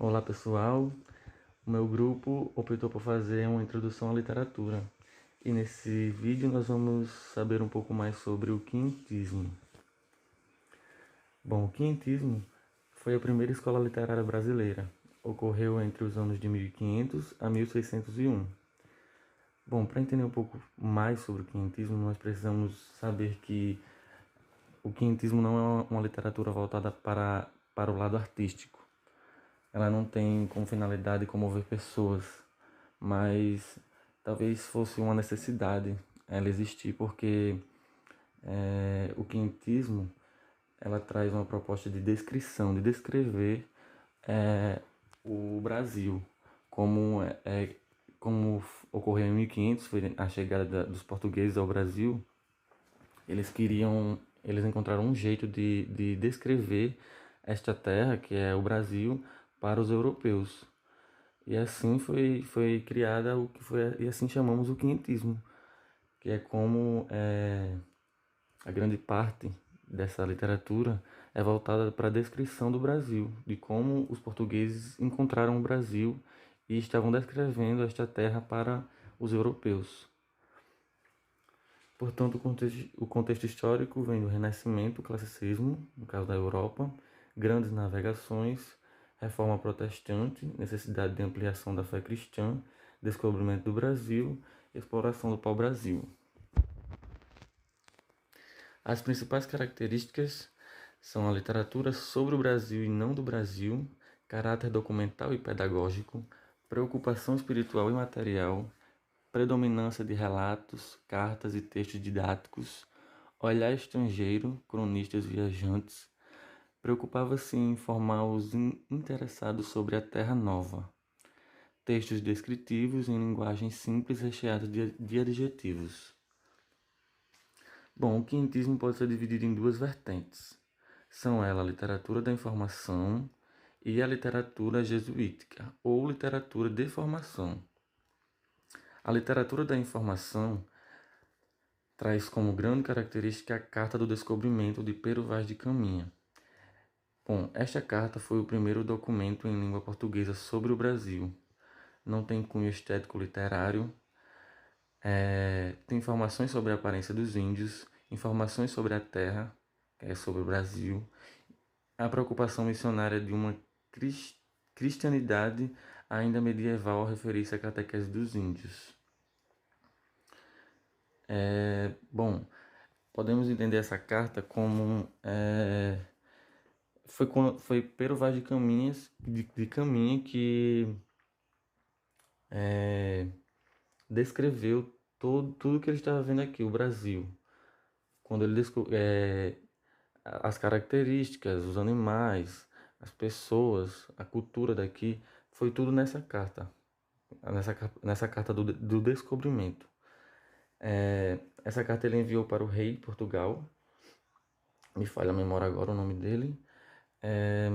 Olá pessoal, o meu grupo optou por fazer uma introdução à literatura e nesse vídeo nós vamos saber um pouco mais sobre o quinhentismo. Bom, o quinhentismo foi a primeira escola literária brasileira. Ocorreu entre os anos de 1500 a 1601. Bom, para entender um pouco mais sobre o quinhentismo, nós precisamos saber que o quinhentismo não é uma literatura voltada para o lado artístico. Ela não tem como finalidade comover pessoas, mas talvez fosse uma necessidade ela existir, porque o quinhentismo ela traz uma proposta de descrição, de descrever o Brasil, como, como ocorreu em 1500, foi a chegada dos portugueses ao Brasil. Eles encontraram um jeito de descrever esta terra, que é o Brasil, para os europeus. E assim foi criada o que foi, e assim chamamos o quinhentismo, que é como a grande parte dessa literatura é voltada para a descrição do Brasil, de como os portugueses encontraram o Brasil e estavam descrevendo esta terra para os europeus. Portanto, o contexto histórico vem do Renascimento, o Classicismo, no caso da Europa, grandes navegações, reforma protestante, necessidade de ampliação da fé cristã, descobrimento do Brasil, exploração do pau-brasil. As principais características são a literatura sobre o Brasil e não do Brasil, caráter documental e pedagógico, preocupação espiritual e material, predominância de relatos, cartas e textos didáticos, olhar estrangeiro, cronistas viajantes, preocupava-se em informar os interessados sobre a Terra Nova, textos descritivos em linguagem simples recheada de adjetivos. Bom, o quinhentismo pode ser dividido em duas vertentes. São elas a literatura da informação e a literatura jesuítica, ou literatura de formação. A literatura da informação traz como grande característica a Carta do Descobrimento de Pero Vaz de Caminha. Bom, esta carta foi o primeiro documento em língua portuguesa sobre o Brasil. Não tem cunho estético literário, tem informações sobre a aparência dos índios, informações sobre a terra, que é sobre o Brasil, a preocupação missionária de uma cristianidade ainda medieval ao referir-se à catequese dos índios. Bom, podemos entender essa carta como foi Pero Vaz de Caminha que descreveu tudo que ele estava vendo aqui, o Brasil. Quando ele as características, os animais, as pessoas, a cultura daqui, foi tudo nessa carta. Nessa carta do descobrimento. Essa carta ele enviou para o rei de Portugal, me falha a memória agora o nome dele,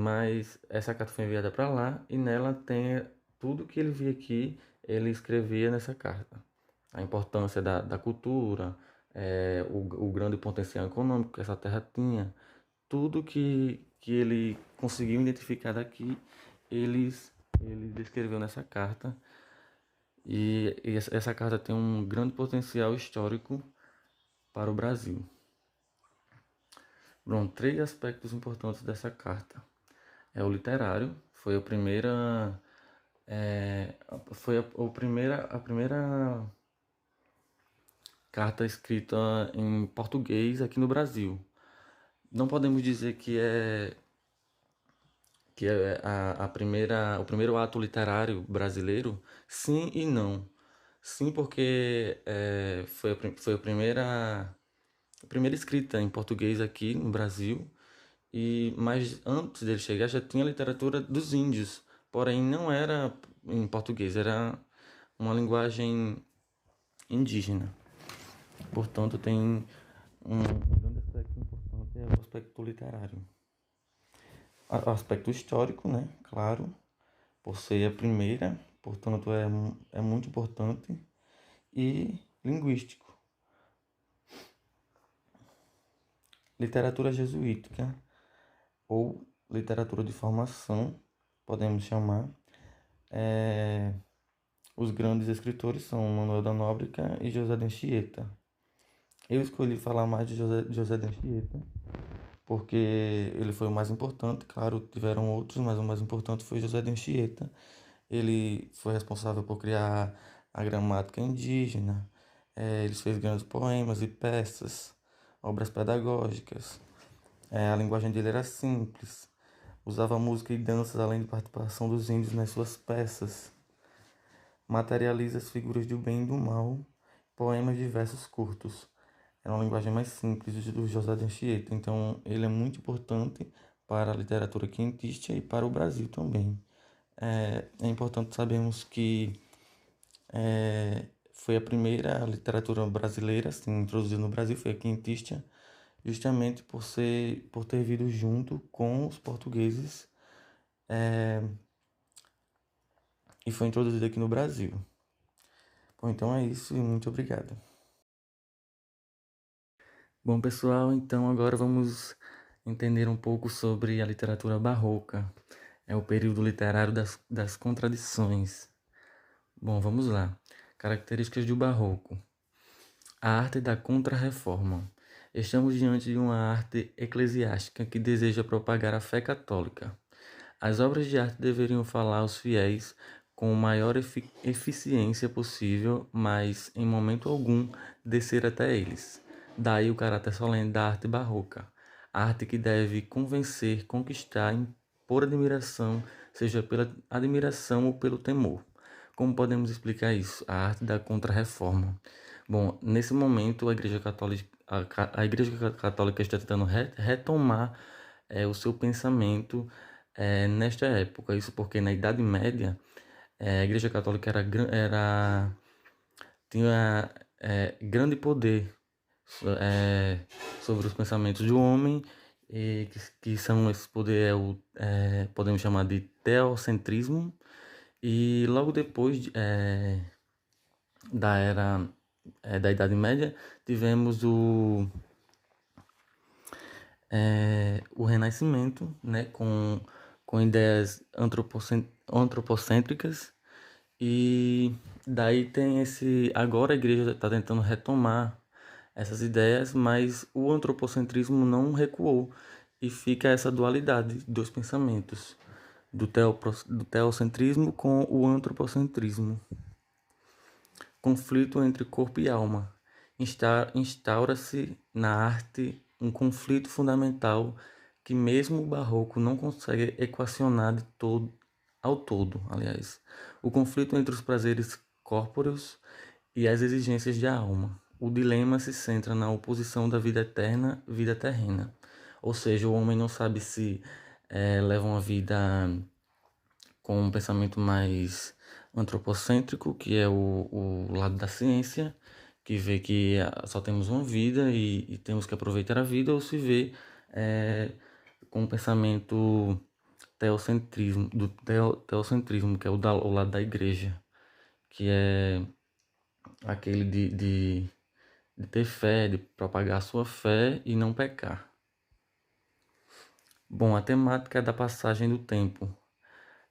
mas essa carta foi enviada para lá e nela tem tudo que ele via aqui, ele escrevia nessa carta. A importância da cultura, o grande potencial econômico que essa terra tinha, tudo que ele conseguiu identificar daqui, ele descreveu nessa carta. E essa carta tem um grande potencial histórico para o Brasil. Bom, 3 aspectos importantes dessa carta. É o literário, foi a primeira a primeira carta escrita em português aqui no Brasil. Não podemos dizer que é o primeiro ato literário brasileiro, sim e não. Sim, porque foi a primeira escrita em português aqui no Brasil, mas antes dele chegar já tinha literatura dos índios, porém não era em português, era uma linguagem indígena. Portanto, tem um grande aspecto importante, é o aspecto literário. O aspecto histórico, né? Claro, por ser a primeira, portanto é muito importante, e linguístico. Literatura jesuítica ou literatura de formação podemos chamar. Os grandes escritores são Manuel da Nóbrega e José de Anchieta. Eu escolhi falar mais de José de Anchieta porque ele foi o mais importante. Claro, tiveram outros, mas o mais importante foi José de Anchieta. Ele foi responsável por criar a gramática indígena. Ele fez grandes poemas e peças, obras pedagógicas. A linguagem dele era simples. Usava música e danças, além de participação dos índios nas suas peças. Materializa as figuras do bem e do mal, poemas de versos curtos. É uma linguagem mais simples do José de Anchieta, então ele é muito importante para a literatura quentista e para o Brasil também. É importante sabermos que foi a primeira literatura brasileira assim, introduzida no Brasil, foi a quentista, justamente por ter vindo junto com os portugueses, e foi introduzida aqui no Brasil. Bom, então é isso e muito obrigado. Bom, pessoal, então agora vamos entender um pouco sobre a literatura barroca. É o período literário das contradições. Bom, vamos lá. Características do barroco. A arte da contra-reforma. Estamos diante de uma arte eclesiástica que deseja propagar a fé católica. As obras de arte deveriam falar aos fiéis com a maior eficiência possível, mas em momento algum descer até eles. Daí o caráter solene da arte barroca. A arte que deve convencer, conquistar, impor admiração, seja pela admiração ou pelo temor. Como podemos explicar isso? A arte da contra-reforma. Bom, nesse momento a Igreja Católica está tentando retomar o seu pensamento nesta época. Isso porque na Idade Média a Igreja Católica tinha grande poder sobre os pensamentos do homem, e que são esse poder podemos chamar de teocentrismo. E logo depois da era da Idade Média tivemos o Renascimento, né, com ideias antropocêntricas, e daí tem agora a igreja está tentando retomar essas ideias, mas o antropocentrismo não recuou e fica essa dualidade dos pensamentos do teocentrismo com o antropocentrismo. Conflito entre corpo e alma. Instaura-se na arte um conflito fundamental que mesmo o barroco não consegue equacionar ao todo, aliás. O conflito entre os prazeres corpóreos e as exigências da alma. O dilema se centra na oposição da vida eterna e vida terrena. Ou seja, o homem não sabe se leva uma vida com um pensamento mais antropocêntrico, que é o lado da ciência, que vê que só temos uma vida e temos que aproveitar a vida, ou se vê com um pensamento teocentrismo, que é o lado da igreja, que é aquele de ter fé, de propagar a sua fé e não pecar. Bom, a temática da passagem do tempo.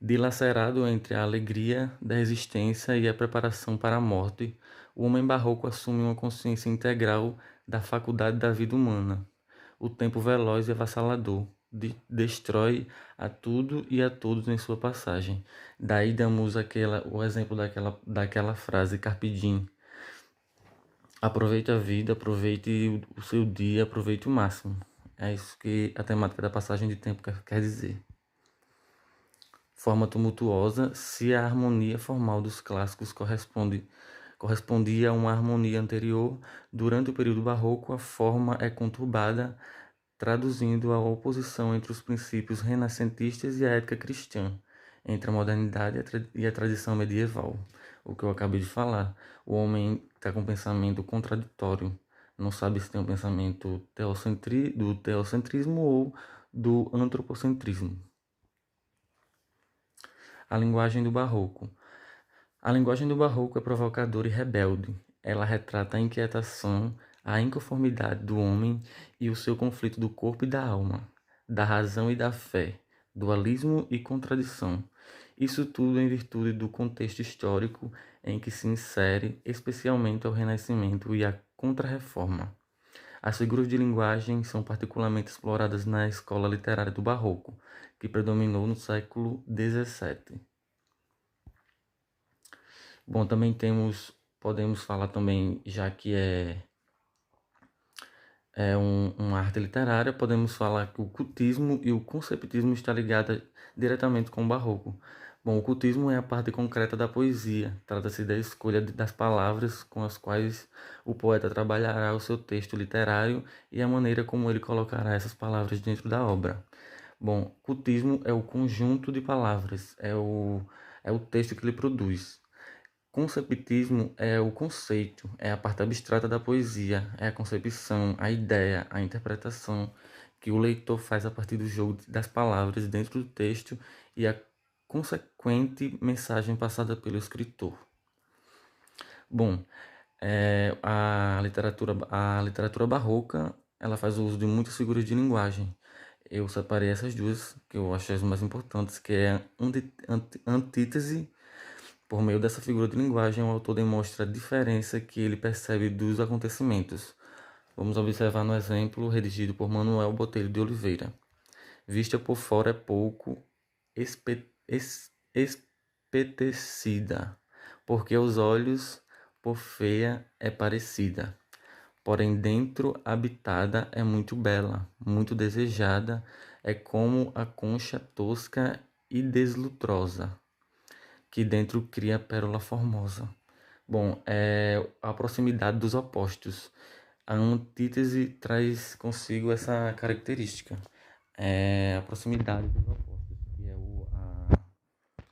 Dilacerado entre a alegria da existência e a preparação para a morte, o homem barroco assume uma consciência integral da faculdade da vida humana. O tempo veloz e avassalador destrói a tudo e a todos em sua passagem. Daí damos o exemplo daquela frase Carpe Diem. Aproveite a vida, aproveite o seu dia, aproveite o máximo. É isso que a temática da passagem de tempo quer dizer. Forma tumultuosa, se a harmonia formal dos clássicos correspondia a uma harmonia anterior, durante o período barroco a forma é conturbada, traduzindo a oposição entre os princípios renascentistas e a ética cristã, entre a modernidade e a tradição medieval. O que eu acabei de falar, o homem está com um pensamento contraditório, não sabe se tem um pensamento do teocentrismo ou do antropocentrismo. A linguagem do barroco. A linguagem do barroco é provocadora e rebelde. Ela retrata a inquietação, a inconformidade do homem e o seu conflito do corpo e da alma, da razão e da fé, dualismo e contradição. Isso tudo em virtude do contexto histórico em que se insere, especialmente ao Renascimento e à Contra-Reforma. As figuras de linguagem são particularmente exploradas na escola literária do Barroco, que predominou no século XVII. Bom, também podemos falar também, já que uma arte literária, podemos falar que o cultismo e o conceptismo estão ligados diretamente com o barroco. Bom, o cultismo é a parte concreta da poesia. Trata-se da escolha das palavras com as quais o poeta trabalhará o seu texto literário e a maneira como ele colocará essas palavras dentro da obra. Bom, cultismo é o conjunto de palavras, é o texto que ele produz. Conceptismo é o conceito, é a parte abstrata da poesia, é a concepção, a ideia, a interpretação que o leitor faz a partir do jogo das palavras dentro do texto e a consequente mensagem passada pelo escritor. Bom, a literatura barroca, ela faz uso de muitas figuras de linguagem. Eu separei essas duas, que eu acho as mais importantes, que é a antítese. Por meio dessa figura de linguagem, o autor demonstra a diferença que ele percebe dos acontecimentos. Vamos observar no exemplo redigido por Manuel Botelho de Oliveira. Vista por fora é pouco espetecida, porque aos olhos por feia é parecida. Porém dentro habitada é muito bela, muito desejada, é como a concha tosca e deslutrosa, que dentro cria pérola formosa. Bom, é a proximidade dos opostos. A antítese traz consigo essa característica. É a proximidade dos opostos, que é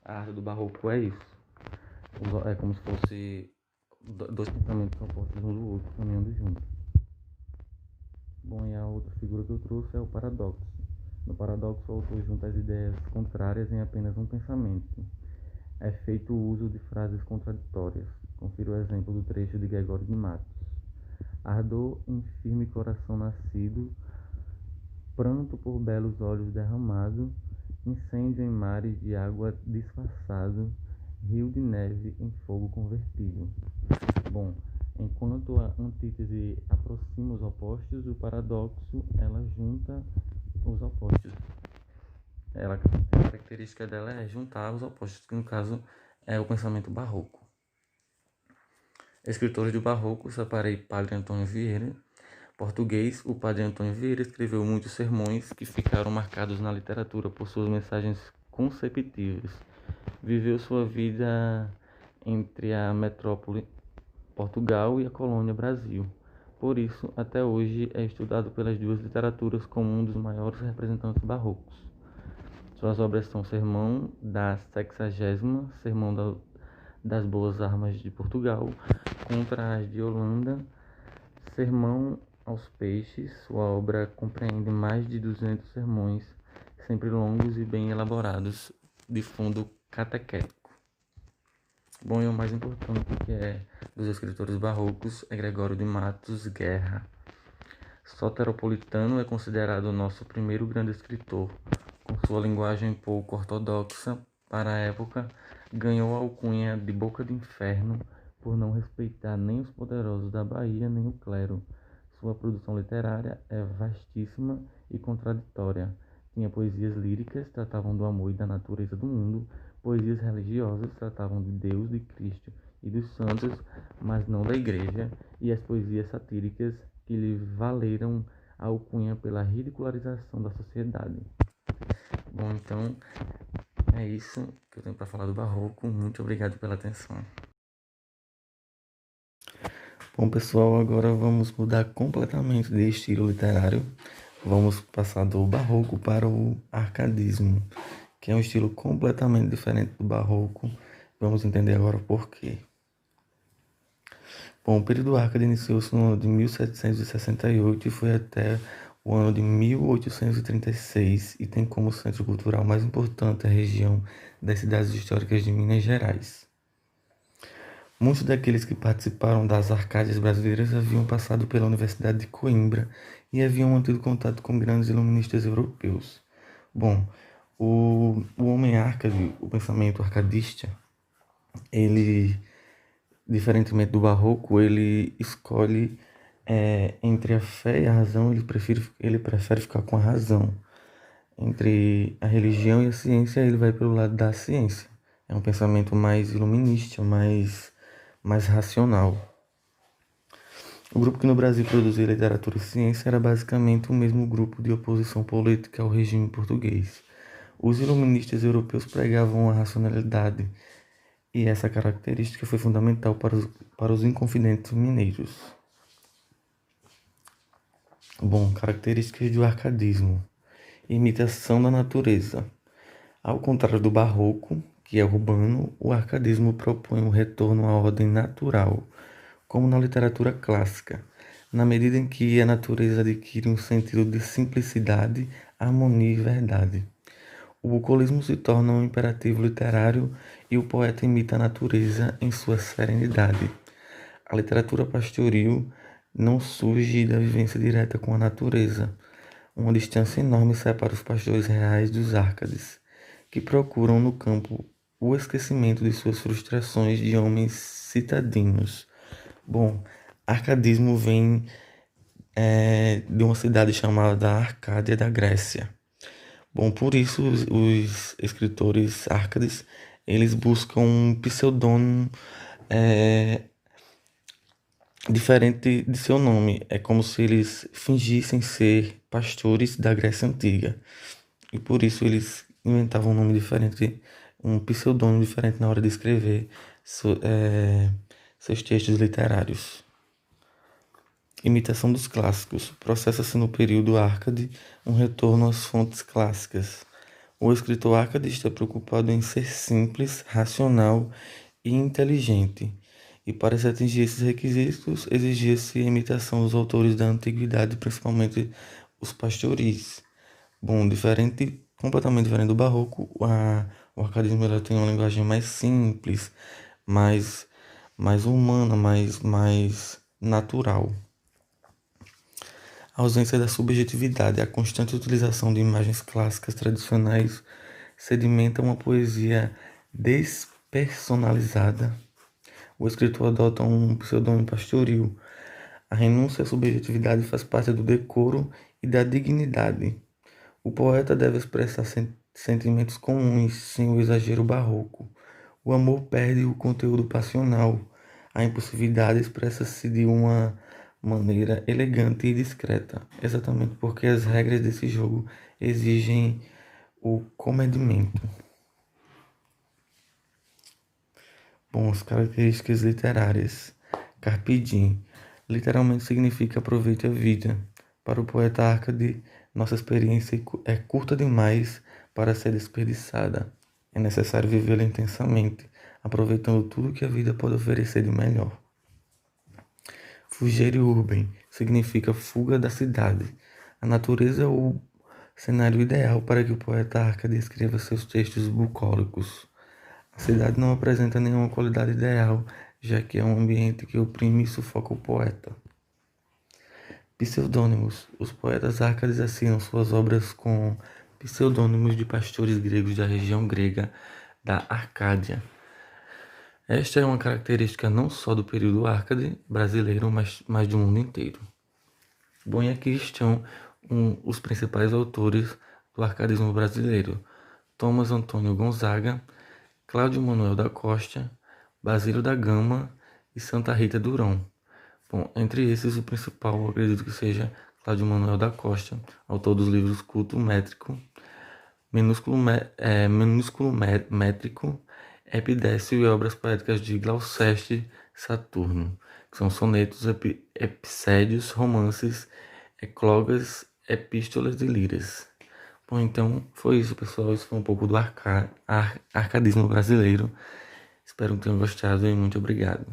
a arte do barroco é isso. É como se fosse dois pensamentos opostos um do outro, caminhando juntos. Bom, e a outra figura que eu trouxe é o paradoxo. No paradoxo, o autor junta as ideias contrárias em apenas um pensamento. É feito o uso de frases contraditórias. Confira o exemplo do trecho de Gregório de Matos. Ardor em firme coração nascido, pranto por belos olhos derramado, incêndio em mares de água disfarçado, rio de neve em fogo convertido. Bom, enquanto a antítese aproxima os opostos, o paradoxo ela junta os opostos. A característica dela é juntar os opostos, que no caso é o pensamento barroco. Escritores do barroco, separei Padre Antônio Vieira. Português, o Padre Antônio Vieira escreveu muitos sermões que ficaram marcados na literatura por suas mensagens conceptivas. Viveu sua vida entre a metrópole Portugal e a colônia Brasil. Por isso, até hoje é estudado pelas duas literaturas como um dos maiores representantes barrocos. Suas obras são Sermão da Sexagésima, Sermão das Boas Armas de Portugal, contra as de Holanda, Sermão aos Peixes. Sua obra compreende mais de 200 sermões, sempre longos e bem elaborados, de fundo catequético. Bom, e o mais importante que é dos escritores barrocos é Gregório de Matos Guerra. Soteropolitano é considerado o nosso primeiro grande escritor. Com sua linguagem pouco ortodoxa para a época, ganhou a alcunha de Boca do Inferno por não respeitar nem os poderosos da Bahia nem o clero. Sua produção literária é vastíssima e contraditória. Tinha poesias líricas, tratavam do amor e da natureza do mundo, poesias religiosas, tratavam de Deus, de Cristo e dos santos, mas não da igreja, e as poesias satíricas que lhe valeram a alcunha pela ridicularização da sociedade. Bom, então é isso que eu tenho para falar do barroco. Muito obrigado pela atenção. Bom, pessoal, agora vamos mudar completamente de estilo literário. Vamos passar do barroco para o arcadismo, que é um estilo completamente diferente do barroco. Vamos entender agora o porquê. Bom, o período arcade iniciou-se no ano de 1768 e foi até o ano de 1836 e tem como centro cultural mais importante a região das cidades históricas de Minas Gerais. Muitos daqueles que participaram das Arcádias brasileiras haviam passado pela Universidade de Coimbra e haviam mantido contato com grandes iluministas europeus. Bom, O homem árcade, o pensamento arcadista, ele, diferentemente do barroco, ele escolhe entre a fé e a razão, ele prefere ficar com a razão. Entre a religião e a ciência, ele vai pelo lado da ciência. É um pensamento mais iluminista, mais racional. O grupo que no Brasil produzia literatura e ciência era basicamente o mesmo grupo de oposição política ao regime português. Os iluministas europeus pregavam a racionalidade, e essa característica foi fundamental para os inconfidentes mineiros. Bom, características do arcadismo. Imitação da natureza. Ao contrário do barroco, que é urbano, o arcadismo propõe um retorno à ordem natural, como na literatura clássica, na medida em que a natureza adquire um sentido de simplicidade, harmonia e verdade. O bucolismo se torna um imperativo literário e o poeta imita a natureza em sua serenidade. A literatura pastoril não surge da vivência direta com a natureza. Uma distância enorme separa os pastores reais dos árcades, que procuram no campo o esquecimento de suas frustrações de homens citadinos. Bom, arcadismo vem de uma cidade chamada Arcádia da Grécia. Bom, por isso os escritores árcades, eles buscam um pseudônimo diferente de seu nome. É como se eles fingissem ser pastores da Grécia Antiga. E por isso eles inventavam um nome diferente, um pseudônimo diferente na hora de escrever seus textos literários. Imitação dos clássicos. Processa-se no período Árcade um retorno às fontes clássicas. O escritor arcadista é preocupado em ser simples, racional e inteligente. E para se atingir esses requisitos, exigia-se a imitação dos autores da antiguidade, principalmente os pastoris. Bom, completamente diferente do barroco, o arcadismo tem uma linguagem mais simples, mais humana, mais natural. A ausência da subjetividade, a constante utilização de imagens clássicas tradicionais sedimenta uma poesia despersonalizada. O escritor adota um pseudônimo pastoril. A renúncia à subjetividade faz parte do decoro e da dignidade. O poeta deve expressar sentimentos comuns sem o exagero barroco. O amor perde o conteúdo passional. A impulsividade expressa-se de uma maneira elegante e discreta, exatamente porque as regras desse jogo exigem o comedimento. Bom, as características literárias. Carpe diem literalmente significa aproveite a vida. Para o poeta Arcade, nossa experiência é curta demais para ser desperdiçada. É necessário vivê-la intensamente, aproveitando tudo que a vida pode oferecer de melhor. Fugere urbem significa fuga da cidade. A natureza é o cenário ideal para que o poeta Arcade escreva seus textos bucólicos. A cidade não apresenta nenhuma qualidade ideal, já que é um ambiente que oprime e sufoca o poeta. Pseudônimos. Os poetas árcades assinam suas obras com pseudônimos de pastores gregos da região grega da Arcádia. Esta é uma característica não só do período árcade brasileiro, mas do mundo inteiro. Bom, e aqui estão os principais autores do arcadismo brasileiro: Thomas Antônio Gonzaga, Cláudio Manuel da Costa, Basílio da Gama e Santa Rita Durão. Bom, entre esses, o principal, eu acredito que seja Cláudio Manuel da Costa, autor dos livros Culto Métrico, Minúsculo Métrico, Epidécio e obras poéticas de Gloucester Saturno, que são sonetos, epissédios, romances, eclogas, epístolas e liras. Bom, então foi isso, pessoal. Isso foi um pouco do arcadismo brasileiro. Espero que tenham gostado e muito obrigado.